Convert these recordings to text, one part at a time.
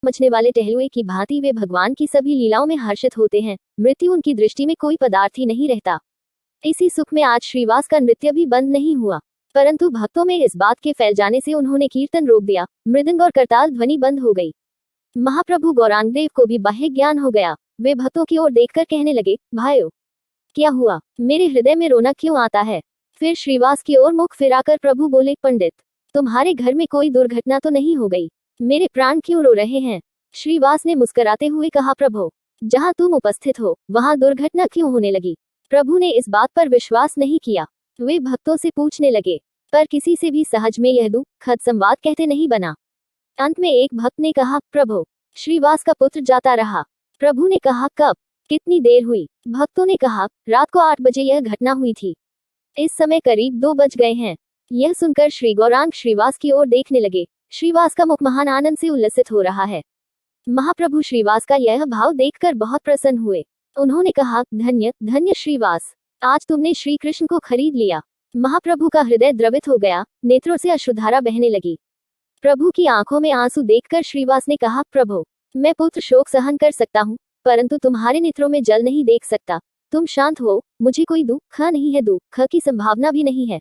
मचने वाले टहलुए की भांति वे भगवान की सभी लीलाओं में हर्षित होते हैं। मृत्यु उनकी दृष्टि में कोई पदार्थ ही नहीं रहता। इसी सुख में आज श्रीवास का नृत्य भी बंद नहीं हुआ, परंतु भक्तों में इस बात के फैल जाने से उन्होंने कीर्तन रोक दिया। मृदंग और करताल ध्वनि बंद हो गई। महाप्रभु गौरांग देव को भी बाह्य ज्ञान हो गया। वे भक्तों की ओर देखकर कहने लगे, भाइयों, क्या हुआ? मेरे हृदय में रोना क्यों आता है? फिर श्रीवास की ओर मुख फिराकर प्रभु बोले, पंडित, तुम्हारे घर में कोई दुर्घटना तो नहीं हो गई? मेरे प्राण क्यों रो रहे हैं? श्रीवास ने मुस्कुराते हुए कहा, प्रभु, जहाँ तुम उपस्थित हो वहाँ दुर्घटना क्यों होने लगी? प्रभु ने इस बात पर विश्वास नहीं किया। वे भक्तों से पूछने लगे, पर किसी से भी सहज में यह दुखद संवाद कहते नहीं बना। अंत में एक भक्त ने कहा, प्रभु, श्रीवास का पुत्र जाता रहा। प्रभु ने कहा, कब? कितनी देर हुई? भक्तों ने कहा, रात को 8 बजे यह घटना हुई थी। इस समय करीब 2 बज गए हैं। यह सुनकर श्री गौरांग श्रीवास की ओर देखने लगे। श्रीवास का मुख महान आनंद से उल्लसित हो रहा है। महाप्रभु श्रीवास का यह भाव देखकर बहुत प्रसन्न हुए। उन्होंने कहा, धन्य धन्य श्रीवास, आज तुमने श्री कृष्ण को खरीद लिया। महाप्रभु का हृदय द्रवित हो गया, नेत्रों से अश्रुधारा बहने लगी। प्रभु की आंखों में आंसू देखकर श्रीवास ने कहा, प्रभु, मैं पुत्र शोक सहन कर सकता हूँ, परंतु तुम्हारे नेत्रों में जल नहीं देख सकता। तुम शांत हो, मुझे कोई दुख नहीं है, दुख की संभावना भी नहीं है।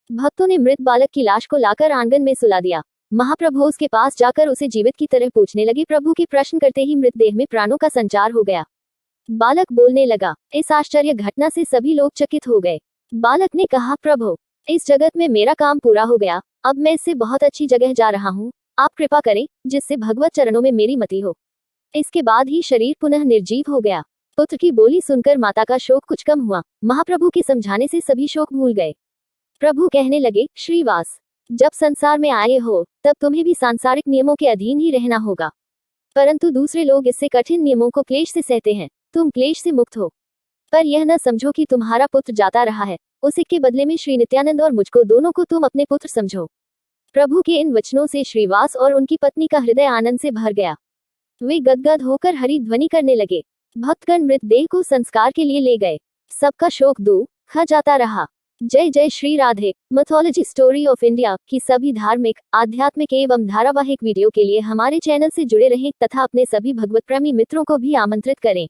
भक्तों ने मृत बालक की लाश को लाकर आंगन में सुला दिया। महाप्रभु उसके पास जाकर उसे जीवित की तरह पूछने लगे। प्रभु के प्रश्न करते ही मृतदेह में प्राणों का संचार हो गया। बालक बोलने लगा। इस आश्चर्य घटना से सभी लोग चकित हो गए। बालक ने कहा, प्रभु, इस जगत में मेरा काम पूरा हो गया। अब मैं इससे बहुत अच्छी जगह जा रहा हूँ। आप कृपा करें जिससे भगवत चरणों में मेरी मति हो। इसके बाद ही शरीर पुनः निर्जीव हो गया। पुत्र की बोली सुनकर माता का शोक कुछ कम हुआ। महाप्रभु के समझाने से सभी शोक भूल गए। प्रभु कहने लगे, श्रीवास, जब संसार में आए हो तब तुम्हें भी सांसारिक नियमों के अधीन ही रहना होगा, परंतु दूसरे लोग इससे कठिन नियमों को क्लेश से सहते हैं। तुम क्लेश से मुक्त हो। पर यह न समझो कि तुम्हारा पुत्र जाता रहा है। उसी के बदले में श्री नित्यानंद और मुझको दोनों को तुम अपने पुत्र समझो। प्रभु के इन वचनों से श्रीवास और उनकी पत्नी का हृदय आनंद से भर गया। वे गदगद होकर हरि ध्वनि करने लगे। भक्तगण मृतदेह को संस्कार के लिए ले गए। सबका शोक दूर जाता रहा। जय जय Shri Radhe. Mythology story of India की सभी धार्मिक, आध्यात्मिक एवं धारावाहिक वीडियो के लिए हमारे चैनल से जुड़े रहें तथा अपने सभी भगवत प्रेमी मित्रों को भी आमंत्रित करें।